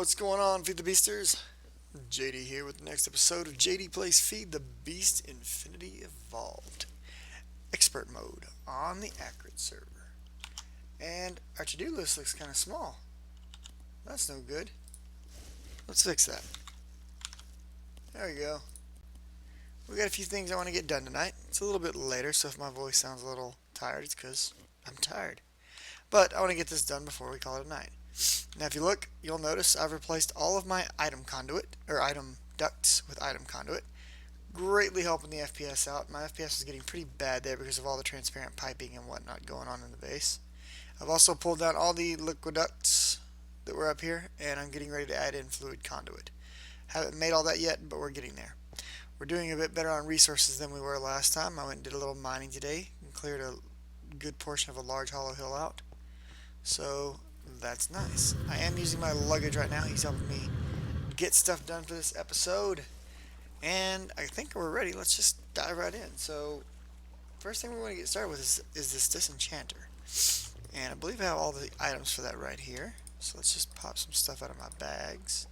What's going on, Feed the Beasters? JD here with the next episode of JD Plays Feed the Beast Infinity Evolved. Expert mode on the Accurate server. And our to-do list looks kind of small. That's no good. Let's fix that. There we go. We got a few things I want to get done tonight. It's a little bit later, so if my voice sounds a little tired, it's because I'm tired. But I want to get this done before we call it a night. Now if you look, you'll notice I've replaced all of my item conduit, or item ducts with item conduit, greatly helping the FPS out. My FPS is getting pretty bad there because of all the transparent piping and whatnot going on in the base. I've also pulled down all the liquid ducts that were up here, and I'm getting ready to add in fluid conduit. Haven't made all that yet, but we're getting there. We're doing a bit better on resources than we were last time. I went and did a little mining today and cleared a good portion of a large hollow hill out. So that's nice. I am using my luggage right now. He's helping me get stuff done for this episode. And I think we're ready. Let's just dive right in. So first thing we want to get started with is this Disenchanter. And I believe I have all the items for that right here. So let's just pop some stuff out of my bags.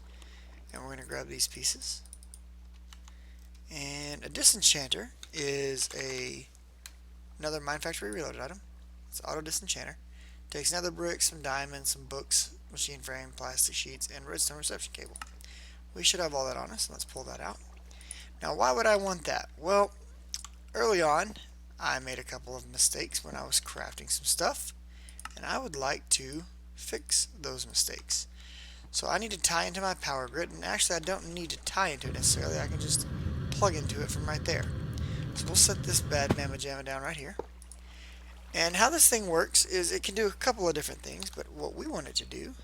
And we're going to grab these pieces. And a Disenchanter is another MineFactory reloaded item. It's auto Disenchanter. Takes nether bricks, some diamonds, some books, machine frame, plastic sheets, and redstone reception cable. We should have all that on us. Let's pull that out. Now, why would I want that? Well, early on, I made a couple of mistakes when I was crafting some stuff, and I would like to fix those mistakes. So I need to tie into my power grid, and actually I don't need to tie into it necessarily. I can just plug into it from right there. So we'll set this bad mamma jamma down right here. And how this thing works is it can do a couple of different things, but what we want it to do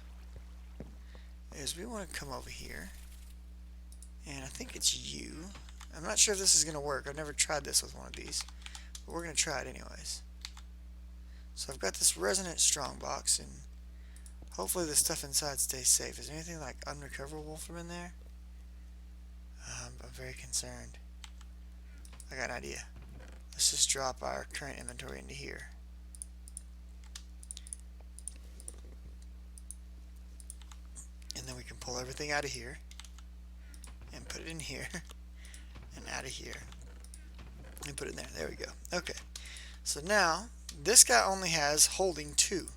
is we want to come over here, and I think it's you. I'm not sure if this is going to work. I've never tried this with one of these, but we're going to try it anyways. So I've got this resonant strongbox, and hopefully the stuff inside stays safe. Is there anything like unrecoverable from in there? I'm very concerned. I got an idea. Let's just drop our current inventory into here. And then we can pull everything out of here and put it in here and out of here and put it in there. There we go. Okay. So now this guy only has holding 2.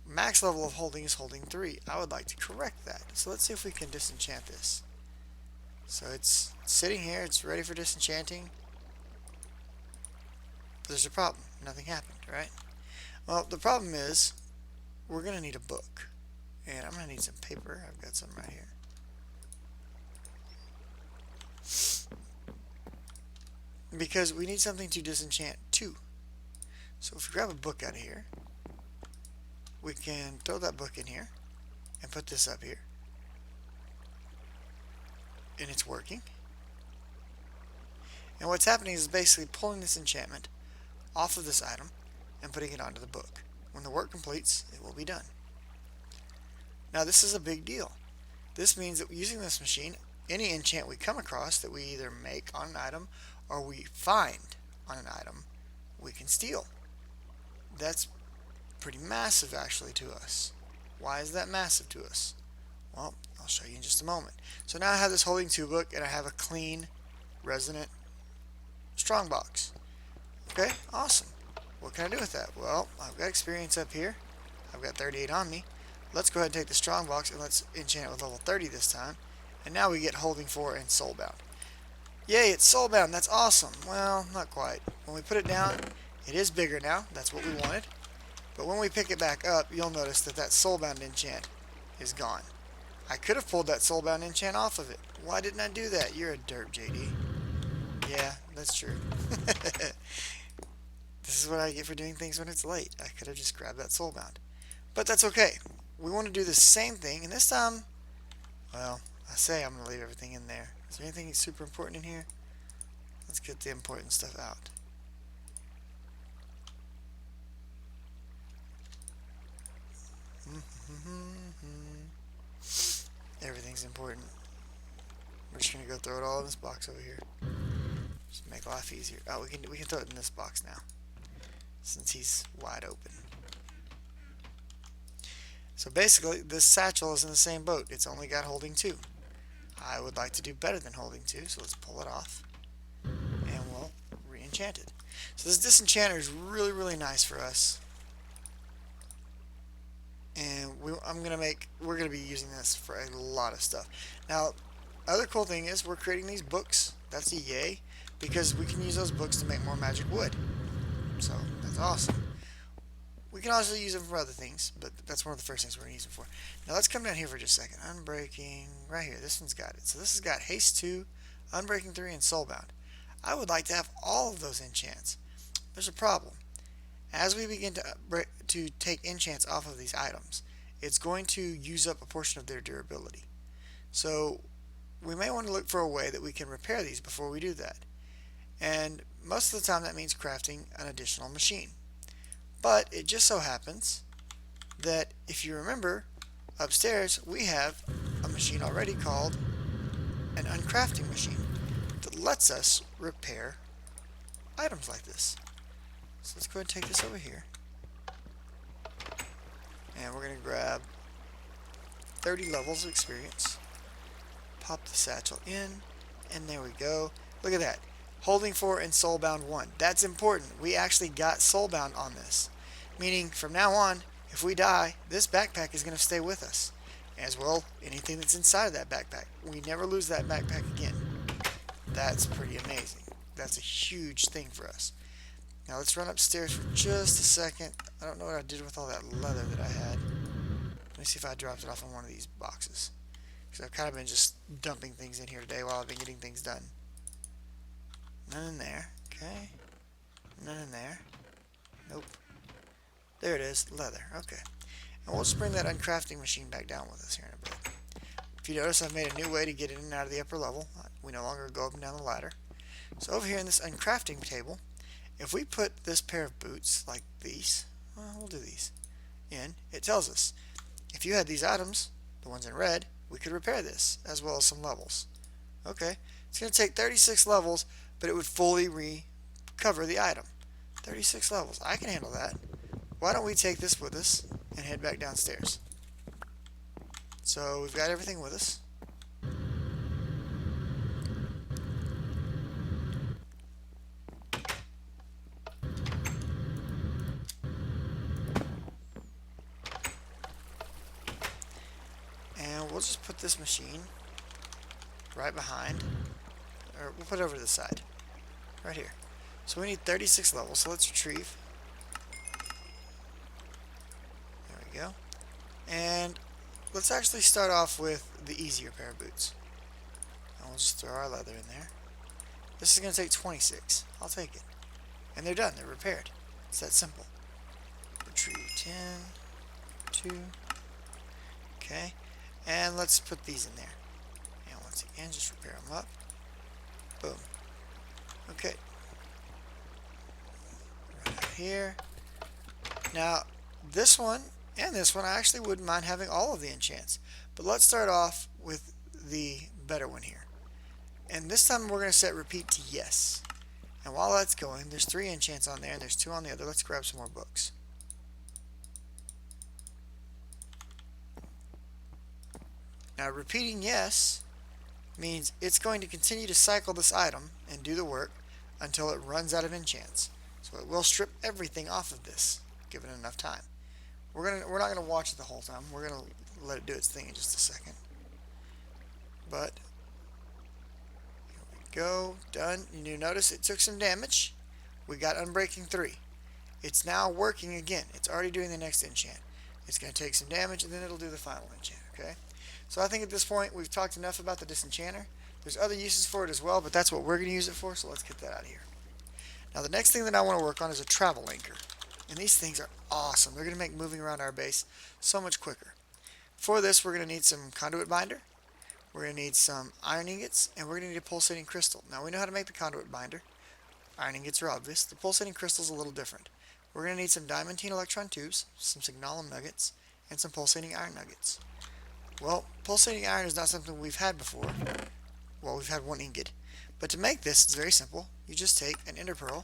Max level of holding is holding 3. I would like to correct that. So let's see if we can disenchant this. So it's sitting here. It's ready for disenchanting. There's a problem. Nothing happened, right? Well, the problem is we're going to need a book. And I'm going to need some paper. I've got some right here. Because we need something to disenchant to. So if we grab a book out of here, we can throw that book in here and put this up here. And it's working. And what's happening is basically pulling this enchantment off of this item and putting it onto the book. When the work completes, it will be done. Now this is a big deal. This means that using this machine, any enchant we come across that we either make on an item or we find on an item, we can steal. That's pretty massive actually to us. Why is that massive to us? Well, I'll show you in just a moment. So now I have this holding 2 book and I have a clean, resonant strongbox. Okay, awesome. What can I do with that? Well, I've got experience up here. I've got 38 on me. Let's go ahead and take the strongbox and let's enchant it with level 30 this time. And now we get holding 4 and soulbound. Yay, it's soulbound. That's awesome. Well, not quite. When we put it down, it is bigger now. That's what we wanted. But when we pick it back up, you'll notice that that soulbound enchant is gone. I could have pulled that soulbound enchant off of it. Why didn't I do that? You're a derp, JD. Yeah, that's true. This is what I get for doing things when it's late. I could have just grabbed that soulbound. But that's okay. We want to do the same thing, and this time, well, I say I'm going to leave everything in there. Is there anything super important in here? Let's get the important stuff out. Everything's important. We're just going to go throw it all in this box over here. Just make life easier. Oh, we can throw it in this box now, since he's wide open. So basically, this satchel is in the same boat. It's only got holding 2. I would like to do better than holding 2, so let's pull it off. And we'll re-enchant it. So this Disenchanter is really, really nice for us. And we're gonna be using this for a lot of stuff. Now, other cool thing is we're creating these books. That's a yay, because we can use those books to make more magic wood. So that's awesome. We can also use them for other things, but that's one of the first things we're gonna use them for. Now let's come down here for just a second. Unbreaking, right here. This one's got it. So this has got Haste 2, Unbreaking 3, and Soulbound. I would like to have all of those enchants. There's a problem. As we begin to take enchants off of these items, it's going to use up a portion of their durability. So we may want to look for a way that we can repair these before we do that. And most of the time that means crafting an additional machine. But it just so happens that if you remember, upstairs we have a machine already called an uncrafting machine that lets us repair items like this. So let's go ahead and take this over here. And we're going to grab 30 levels of experience. Pop the satchel in. And there we go. Look at that. Holding 4 and Soulbound 1. That's important. We actually got Soulbound on this. Meaning, from now on, if we die, this backpack is going to stay with us. As well, anything that's inside of that backpack. We never lose that backpack again. That's pretty amazing. That's a huge thing for us. Now let's run upstairs for just a second. I don't know what I did with all that leather that I had. Let me see if I dropped it off on one of these boxes. Because I've kind of been just dumping things in here today while I've been getting things done. None in there. Okay. None in there. Nope. There it is. Leather. Okay. And we'll just bring that uncrafting machine back down with us here in a bit. If you notice, I've made a new way to get in and out of the upper level. We no longer go up and down the ladder. So over here in this uncrafting table, if we put this pair of boots like these, well, we'll do these, in, it tells us if you had these items, the ones in red, we could repair this, as well as some levels. Okay, it's going to take 36 levels, but it would fully recover the item. 36 levels, I can handle that. Why don't we take this with us and head back downstairs? So we've got everything with us. We'll just put this machine right behind, or we'll put it over to the side, right here. So we need 36 levels, so let's retrieve. There we go. And let's actually start off with the easier pair of boots. And we'll just throw our leather in there. This is going to take 26. I'll take it. And they're done. They're repaired. It's that simple. Retrieve 10, 2. Okay. And let's put these in there. And once again, just repair them up. Boom. Okay. Right out here. Now, this one and this one, I actually wouldn't mind having all of the enchants. But let's start off with the better one here. And this time we're going to set repeat to yes. And while that's going, there's 3 enchants on there and there's 2 on the other. Let's grab some more books. Now, repeating yes means it's going to continue to cycle this item and do the work until it runs out of enchants. So it will strip everything off of this, given enough time. We're not gonna watch it the whole time. We're gonna let it do its thing in just a second. But here we go, done. You notice it took some damage. We got Unbreaking 3. It's now working again. It's already doing the next enchant. It's gonna take some damage and then it'll do the final enchant. Okay. So I think at this point we've talked enough about the Disenchanter. There's other uses for it as well, but that's what we're going to use it for, so let's get that out of here. Now the next thing that I want to work on is a travel anchor. And these things are awesome. They're going to make moving around our base so much quicker. For this we're going to need some conduit binder, we're going to need some iron ingots, and we're going to need a pulsating crystal. Now we know how to make the conduit binder. Iron ingots are obvious. The pulsating crystal is a little different. We're going to need some diamantine electron tubes, some signalum nuggets, and some pulsating iron nuggets. Well, pulsating iron is not something we've had before. Well, we've had 1 ingot. But to make this, it's very simple. You just take an ender pearl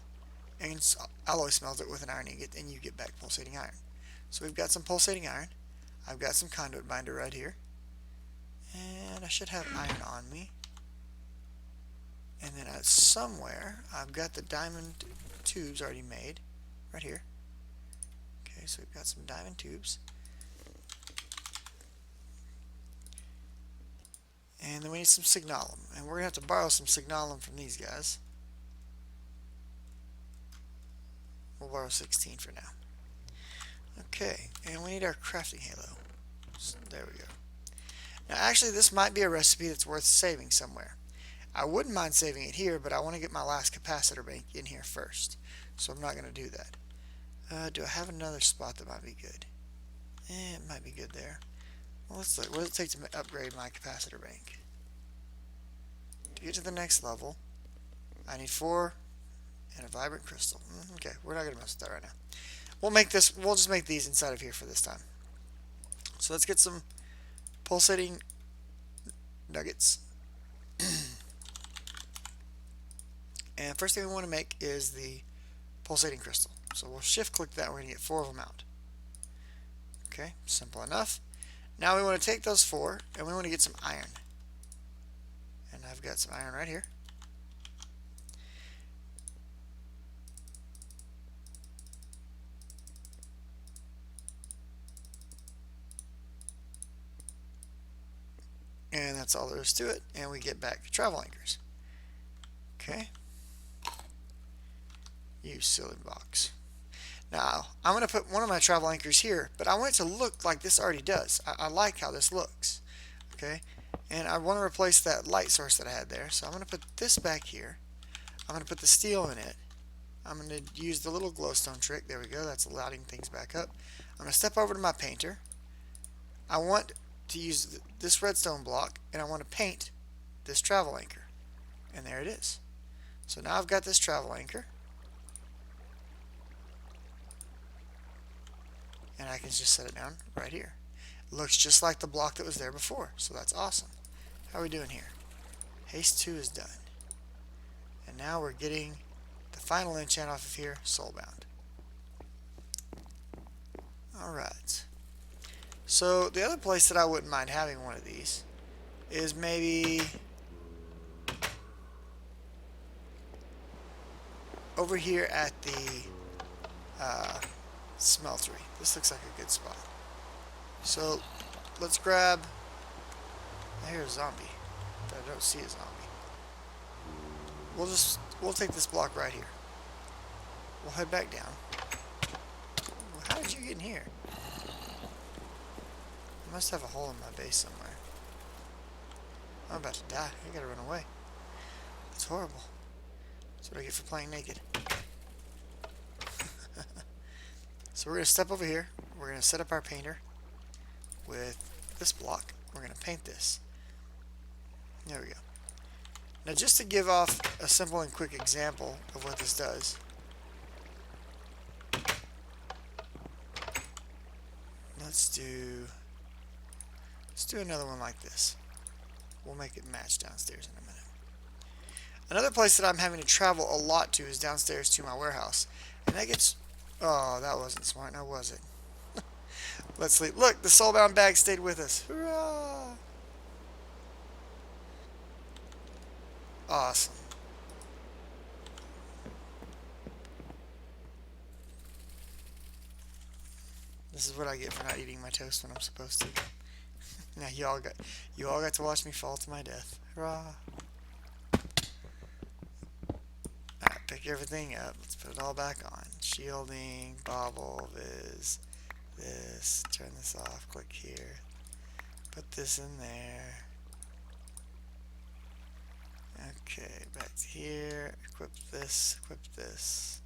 and alloy smelt it with an iron ingot, and you get back pulsating iron. So we've got some pulsating iron. I've got some conduit binder right here, and I should have iron on me. And then somewhere I've got the diamond tubes already made right here. Okay, so we've got some diamond tubes. And then we need some signalum, and we're going to have to borrow some signalum from these guys. We'll borrow 16 for now. Okay, and we need our crafting halo. So there we go. Now actually this might be a recipe that's worth saving somewhere. I wouldn't mind saving it here, but I want to get my last capacitor bank in here first. So I'm not going to do that. Do I have another spot that might be good? It might be good there. Well, let's look. What does it take to upgrade my capacitor bank? To get to the next level, I need 4 and a vibrant crystal. Okay, we're not going to mess with that right now. We'll just make these inside of here for this time. So let's get some pulsating nuggets. And first thing we want to make is the pulsating crystal. So we'll shift click that, we're going to get 4 of them out. Okay, simple enough. Now we want to take those 4 and we want to get some iron. And I've got some iron right here. And that's all there is to it. And we get back travel anchors. Okay. You silly box. Now, I'm going to put one of my travel anchors here, but I want it to look like this already does. I like how this looks. Okay. And I want to replace that light source that I had there. So I'm going to put this back here. I'm going to put the steel in it. I'm going to use the little glowstone trick. There we go. That's lighting things back up. I'm going to step over to my painter. I want to use this redstone block, and I want to paint this travel anchor. And there it is. So now I've got this travel anchor. And I can just set it down right here. It looks just like the block that was there before. So that's awesome. How are we doing here? Haste 2 is done. And now we're getting the final enchant off of here, Soulbound. Alright. So the other place that I wouldn't mind having one of these is maybe over here at the smeltery. This looks like a good spot. So let's grab. I hear a zombie, but I don't see a zombie. We'll take this block right here. We'll head back down. Well, how did you get in here? I must have a hole in my base somewhere. I'm about to die. I gotta run away. That's horrible. That's what I get for playing naked. So we're going to step over here. We're going to set up our painter with this block. We're going to paint this. There we go. Now just to give off a simple and quick example of what this does. Let's do another one like this. We'll make it match downstairs in a minute. Another place that I'm having to travel a lot to is downstairs to my warehouse. And that gets... Oh, that wasn't smart, now was it? Let's sleep. Look, the soulbound bag stayed with us. Hurrah! Awesome. This is what I get for not eating my toast when I'm supposed to. Now you all got to watch me fall to my death. Hurrah! Alright, pick everything up. Let's put it all back on. Shielding, bobble, viz, this, turn this off, click here. Put this in there. Okay, back to here. Equip this, equip this.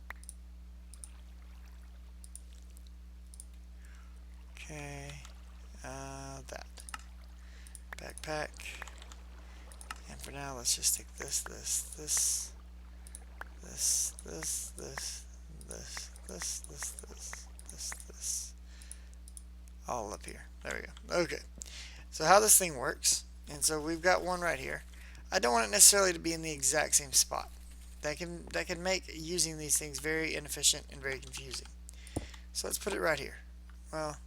Okay, that. Backpack. And for now, let's just take this, all up here. There we go. Okay. So how this thing works, and so we've got one right here. I don't want it necessarily to be in the exact same spot. That can make using these things very inefficient and very confusing. So let's put it right here. Well,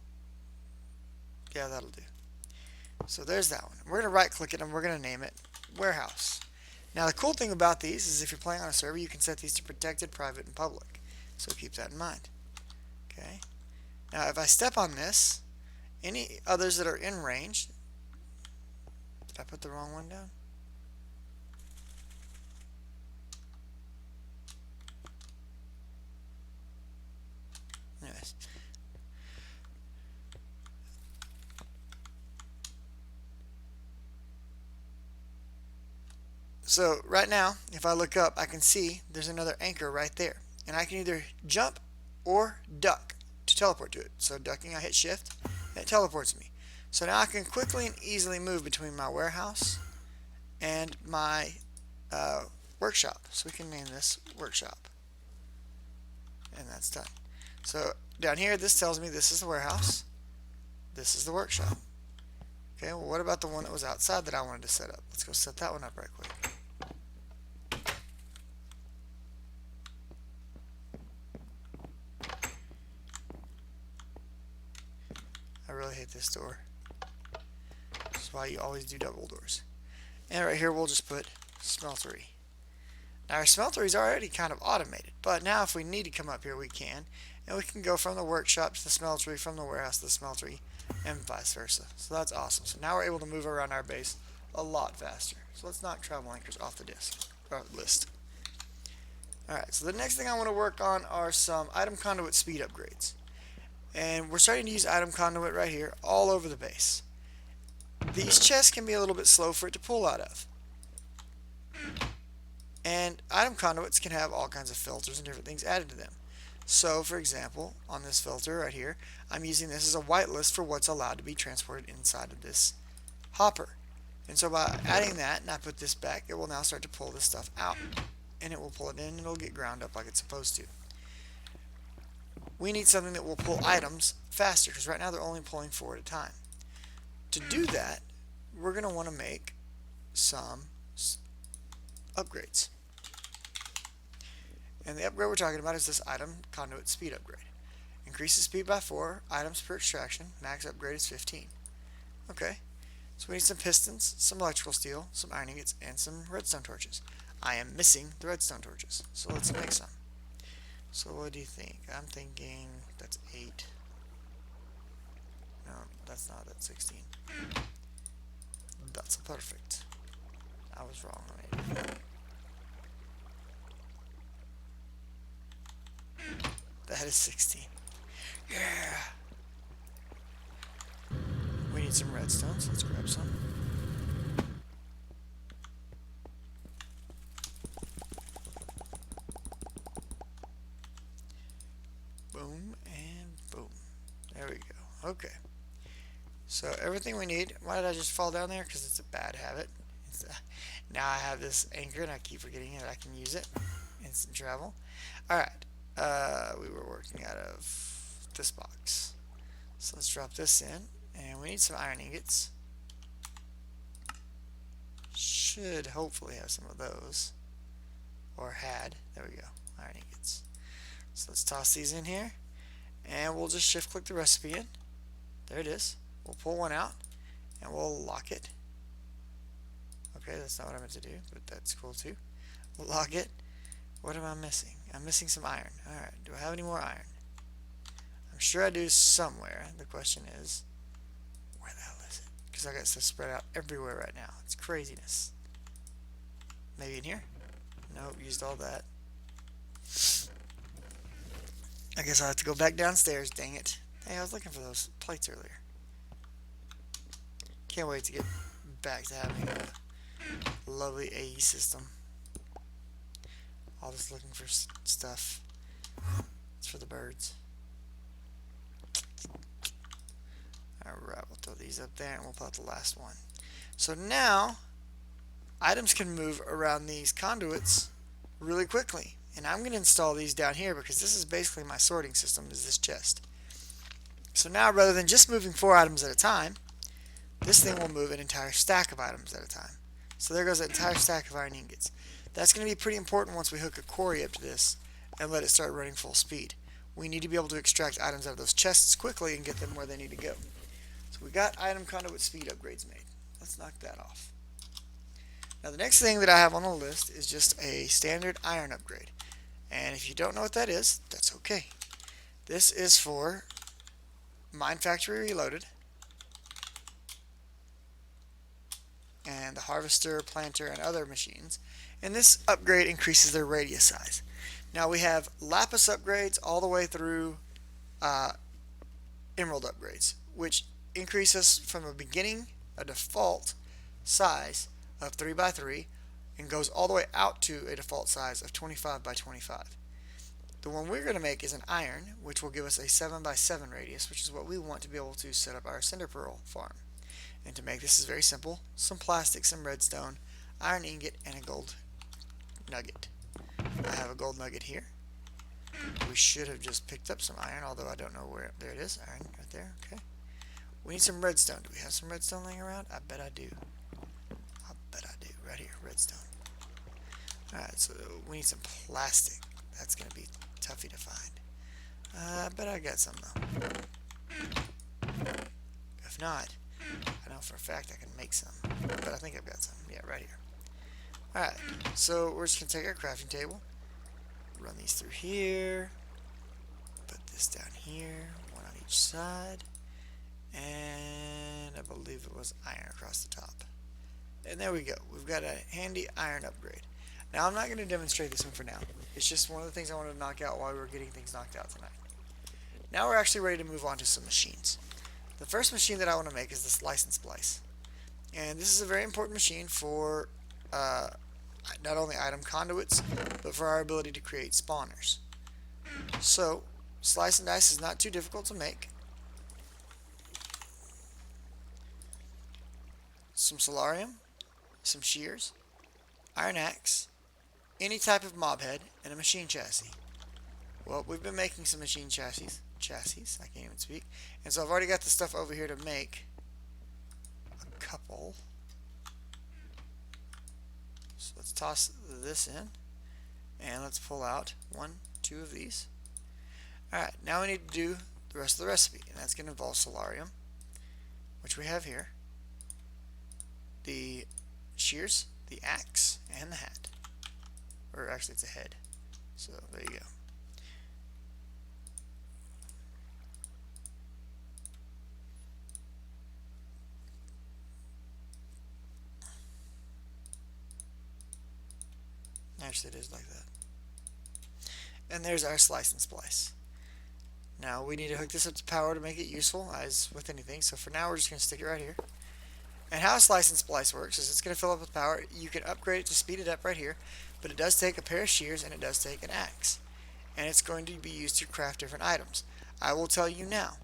Yeah, that'll do. So there's that one. We're going to right click it and we're going to name it Warehouse. Now the cool thing about these is if you're playing on a server, you can set these to protected, private, and public. So keep that in mind. Okay. Now if I step on this, any others that are in range, did I put the wrong one down? Anyways. So right now, if I look up, I can see there's another anchor right there. And I can either jump or duck to teleport to it. So ducking, I hit shift, and it teleports me. So now I can quickly and easily move between my warehouse and my workshop. So we can name this workshop. And that's done. So down here, this tells me this is the warehouse. This is the workshop. Okay, well what about the one that was outside that I wanted to set up? Let's go set that one up right quick. I really hate this door. This is why you always do double doors. And right here we'll just put smeltery. Now our smeltery is already kind of automated, but now if we need to come up here we can, and we can go from the workshop to the smeltery, from the warehouse to the smeltery, and vice versa. So that's awesome. So now we're able to move around our base a lot faster. So let's knock travel anchors off the list. Alright, so the next thing I want to work on are some item conduit speed upgrades. And we're starting to use item conduit right here all over the base. These chests can be a little bit slow for it to pull out of. And item conduits can have all kinds of filters and different things added to them. So, for example, on this filter right here, I'm using this as a whitelist for what's allowed to be transported inside of this hopper. And so by adding that, and I put this back, it will now start to pull this stuff out. And it will pull it in and it'll get ground up like it's supposed to. We need something that will pull items faster, because right now they're only pulling 4 at a time. To do that, we're going to want to make some upgrades. And the upgrade we're talking about is this item conduit speed upgrade. Increases speed by 4 items per extraction. Max upgrade is 15. Okay, so we need some pistons, some electrical steel, some iron ingots, and some redstone torches. I am missing the redstone torches, so let's make some. So what do you think? I'm thinking that's 8. No, that's not. That's 16. That's perfect. I was wrong. That is 16. Yeah! We need some redstone, so let's grab some. Boom and boom. There we go. Okay. So everything we need. Why did I just fall down there? Because it's a bad habit. Now I have this anchor and I keep forgetting that I can use it. Instant travel. Alright. We were working out of this box. So let's drop this in. And we need some iron ingots. Should hopefully have some of those. Or had. There we go. Iron ingots. So let's toss these in here. And we'll just shift click the recipe in. There it is. We'll pull one out. And we'll lock it. Okay, that's not what I meant to do, but that's cool too. We'll lock it. What am I missing? I'm missing some iron. Alright, do I have any more iron? I'm sure I do somewhere. The question is, where the hell is it? Because I got stuff spread out everywhere right now. It's craziness. Maybe in here? Nope, used all that. I guess I'll have to go back downstairs, dang it. Hey, I was looking for those plates earlier. Can't wait to get back to having a lovely AE system. All just looking for stuff. It's for the birds. Alright, we'll throw these up there and we'll put the last one. So now, items can move around these conduits really quickly. And I'm going to install these down here because this is basically my sorting system, is this chest. So now, rather than just moving 4 items at a time, this thing will move an entire stack of items at a time. So there goes an entire stack of iron ingots. That's going to be pretty important once we hook a quarry up to this and let it start running full speed. We need to be able to extract items out of those chests quickly and get them where they need to go. So we got item conduit speed upgrades made. Let's knock that off. Now the next thing that I have on the list is just a standard iron upgrade. And if you don't know what that is, that's okay. This is for MineFactory Reloaded and the harvester, planter, and other machines. And this upgrade increases their radius size. Now we have lapis upgrades all the way through emerald upgrades, which increases from a default size of 3 by 3 and goes all the way out to a default size of 25 by 25. The one we're going to make is an iron, which will give us a 7 by 7 radius, which is what we want to be able to set up our cinder pearl farm. And to make this is very simple: some plastic, some redstone, iron ingot, and a gold nugget. I have a gold nugget here. We should have just picked up some iron, although I don't know where. There it is, iron right there. Okay. We need some redstone. Do we have some redstone laying around? I bet I do. I bet I do. Right here, redstone. Alright, so we need some plastic. That's going to be toughy to find. I bet I got some though. If not, I know for a fact I can make some. But I think I've got some. Yeah, right here. Alright, so we're just going to take our crafting table, run these through here, put this down here, one on each side, and I believe it was iron across the top. And there we go. We've got a handy iron upgrade. Now I'm not going to demonstrate this one for now. It's just one of the things I wanted to knock out while we were getting things knocked out tonight. Now we're actually ready to move on to some machines. The first machine that I want to make is this N Splice. And this is a very important machine for not only item conduits, but for our ability to create spawners. So, slice and dice is not too difficult to make. Some solarium, some shears, iron axe, any type of mob head, and a machine chassis. Well, we've been making some machine chassis, I can't even speak, and so I've already got the stuff over here to make a couple. So let's toss this in, and let's pull out 1, 2 of these. Alright, now we need to do the rest of the recipe, and that's going to involve solarium, which we have here, the shears, the axe, and the hat. Or actually it's a head. So there you go. Actually it is like that. And there's our slice and splice. Now we need to hook this up to power to make it useful, as with anything. So for now we're just going to stick it right here. And how slice and splice works is it's going to fill up with power. You can upgrade it to speed it up right here, but it does take a pair of shears and it does take an axe. And it's going to be used to craft different items. I will tell you now,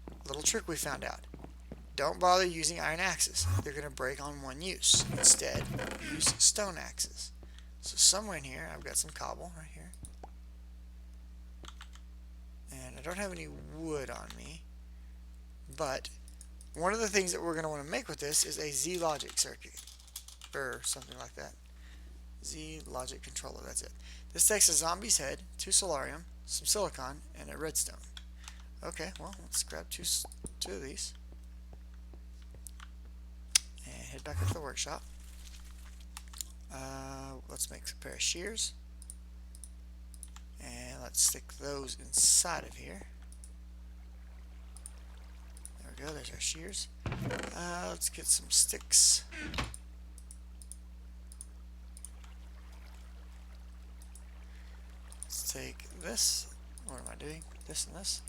a little trick we found out. Don't bother using iron axes. They're going to break on one use. Instead, use stone axes. So somewhere in here, I've got some cobble right here. And I don't have any wood on me, but one of the things that we're going to want to make with this is a Z logic circuit, or something like that. Z logic controller, that's it. This takes a zombie's head, 2 solarium, some silicon, and a redstone. Okay, well, let's grab two of these and head back up to the workshop. Let's make a pair of shears, and let's stick those inside of here. There we go, there's our shears. Let's get some sticks. Let's take this, what am I doing? This and this.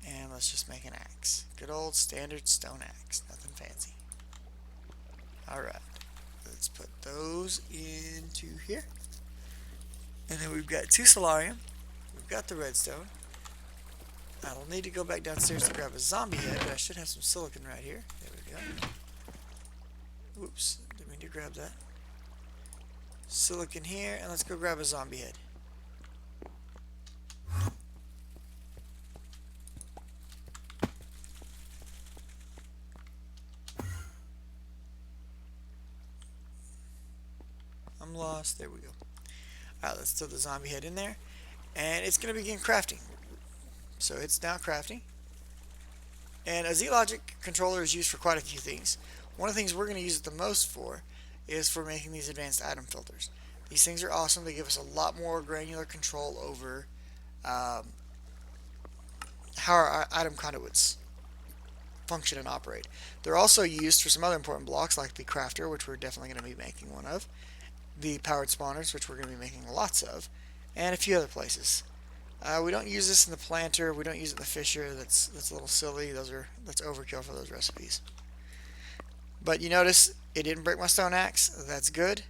And let's just make an axe. Good old standard stone axe, nothing fancy. Alright, let's put those into here. And then we've got 2 solarium. We've got the redstone. I'll need to go back downstairs to grab a zombie head, but I should have some silicon right here. There we go. Whoops, didn't mean to grab that. Silicon here, and let's go grab a zombie head. I'm lost. There we go. Alright, let's throw the zombie head in there. And it's going to begin crafting. So it's now crafting. And a Z-Logic controller is used for quite a few things. One of the things we're going to use it the most for is for making these advanced item filters. These things are awesome. They give us a lot more granular control over how our item conduits function and operate. They're also used for some other important blocks like the crafter, which we're definitely going to be making one of, the powered spawners, which we're going to be making lots of, and a few other places. We don't use this in the planter. We don't use it in the fisher. That's a little silly. That's overkill for those recipes. But you notice it didn't break my stone axe. That's good.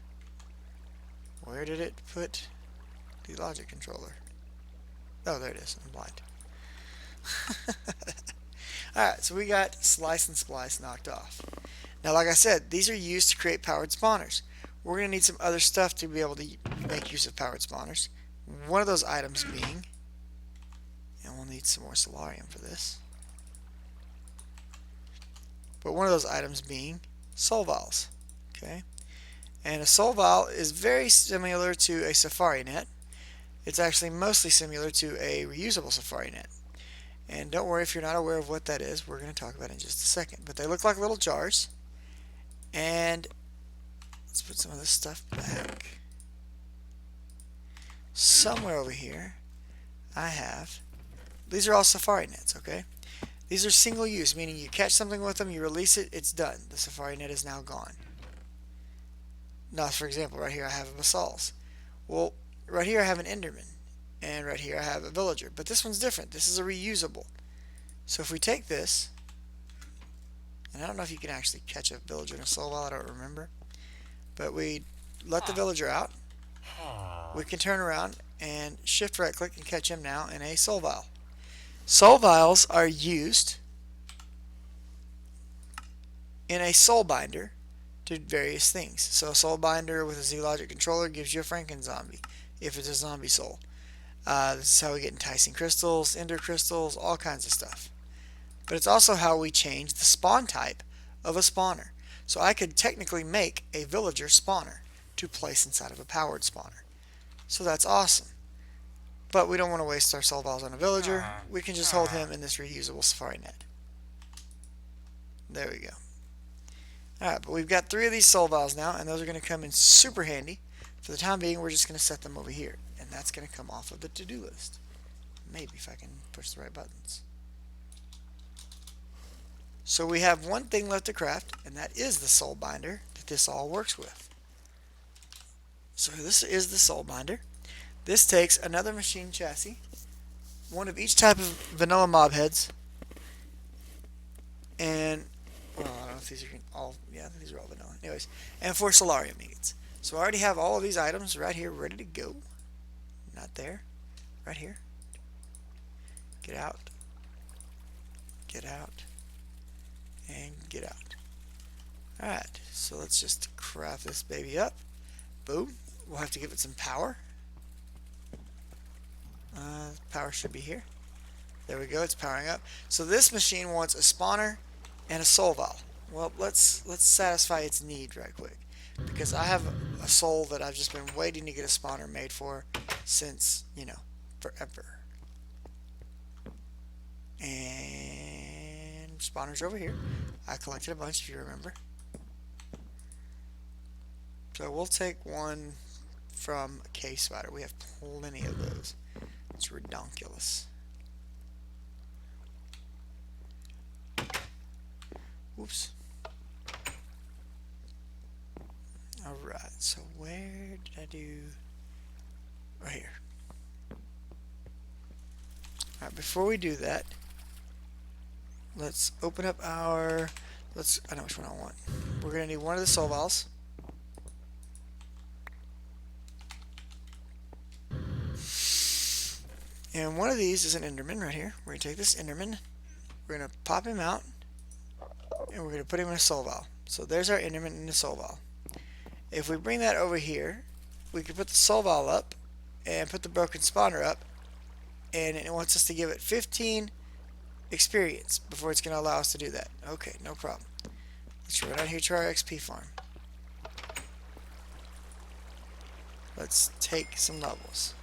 Where did it put the logic controller? Oh, there it is. I'm blind. Alright, so we got slice and splice knocked off. Now, like I said, these are used to create powered spawners. We're going to need some other stuff to be able to make use of powered spawners. One of those items being, and we'll need some more solarium for this, but one of those items being soul vials. Okay, and a soul vial is very similar to a safari net. It's actually mostly similar to a reusable safari net. And don't worry if you're not aware of what that is. We're going to talk about it in just a second. But they look like little jars. And let's put some of this stuff back. Somewhere over here, I have, these are all safari nets, okay? These are single use, meaning you catch something with them, you release it, it's done. The safari net is now gone. Now, for example, right here I have a Basals. Well, right here I have an Enderman. And right here I have a villager. But this one's different. This is a reusable. So if we take this, and I don't know if you can actually catch a villager in a soul vial, I don't remember. But we let the villager out. We can turn around and shift right click and catch him now in a soul vial. Soul vials are used in a soul binder to various things. So a soul binder with a Z-Logic controller gives you a Franken zombie if it's a zombie soul. This is how we get enticing crystals, ender crystals, all kinds of stuff. But it's also how we change the spawn type of a spawner. So I could technically make a villager spawner to place inside of a powered spawner. So that's awesome. But we don't want to waste our soul vials on a villager. We can just hold him in this reusable safari net. There we go. Alright, but we've got 3 of these soul vials now, and those are going to come in super handy. For the time being, we're just going to set them over here. And that's going to come off of the to-do list. Maybe if I can push the right buttons. So we have one thing left to craft, and that is the soul binder that this all works with. So this is the soul binder. This takes another machine chassis, one of each type of vanilla mob heads, and, well, I don't know if these are all, yeah, these are all vanilla. Anyways, and 4 solarium ingots. So I already have all of these items right here ready to go. Not there. Right here. Get out. Get out. And get out. Alright, so let's just craft this baby up. Boom. We'll have to give it some power. Power should be here. There we go, it's powering up. So this machine wants a spawner and a soul vial. Well, let's satisfy its need right quick. Because I have a soul that I've just been waiting to get a spawner made for since, you know, forever. And spawners over here. I collected a bunch, if you remember. So we'll take one from a cave spider. We have plenty of those. It's redonkulous. Whoops. Alright, so where did I do? Right here. Alright, before we do that, let's open up our, I know which one I want. We're going to need one of the soul vials. And one of these is an Enderman right here. We're going to take this Enderman, we're going to pop him out, and we're going to put him in a soul vial. So there's our Enderman in the soul vial. If we bring that over here, we can put the soul vial up and put the broken spawner up, and it wants us to give it 15 experience before it's going to allow us to do that. Okay, no problem. Let's run out here to our XP farm. Let's take some levels.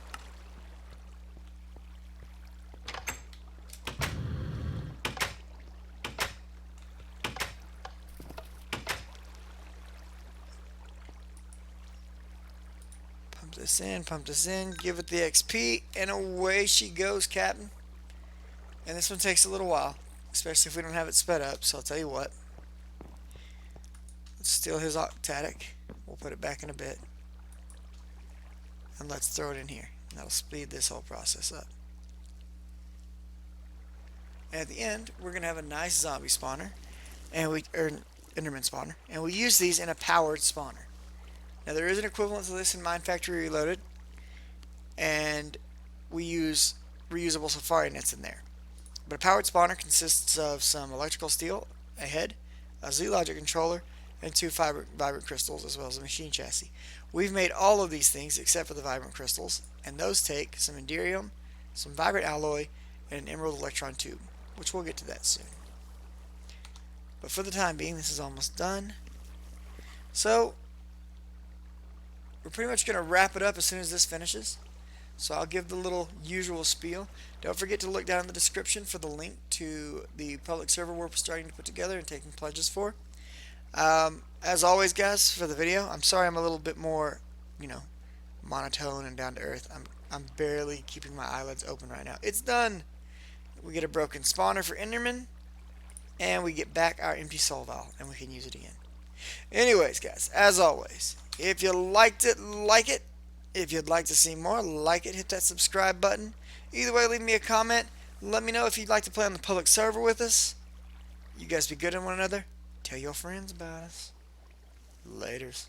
this in, give it the XP, and away she goes, Captain. And this one takes a little while, especially if we don't have it sped up, so I'll tell you what. Let's steal his octatic. We'll put it back in a bit. And let's throw it in here. That'll speed this whole process up. And at the end, we're going to have a nice zombie spawner, or Enderman spawner, and we use these in a powered spawner. Now there is an equivalent to this in MineFactory Reloaded, and we use reusable safari nets in there. But a powered spawner consists of some electrical steel, a head, a Z-Logic controller, and 2 vibrant crystals, as well as a machine chassis. We've made all of these things except for the vibrant crystals, and those take some EnderIO, some vibrant alloy, and an emerald electron tube, which we'll get to that soon. But for the time being, this is almost done. So we're pretty much going to wrap it up as soon as this finishes. So I'll give the little usual spiel. Don't forget to look down in the description for the link to the public server we're starting to put together and taking pledges for. As always, guys, for the video, I'm sorry I'm a little bit more, monotone and down to earth. I'm barely keeping my eyelids open right now. It's done. We get a broken spawner for Enderman, and we get back our empty soul vial, and we can use it again. Anyways, guys, as always, if you liked it, like it. If you'd like to see more, like it, hit that subscribe button. Either way, leave me a comment. Let me know if you'd like to play on the public server with us. You guys be good to one another. Tell your friends about us. Laters.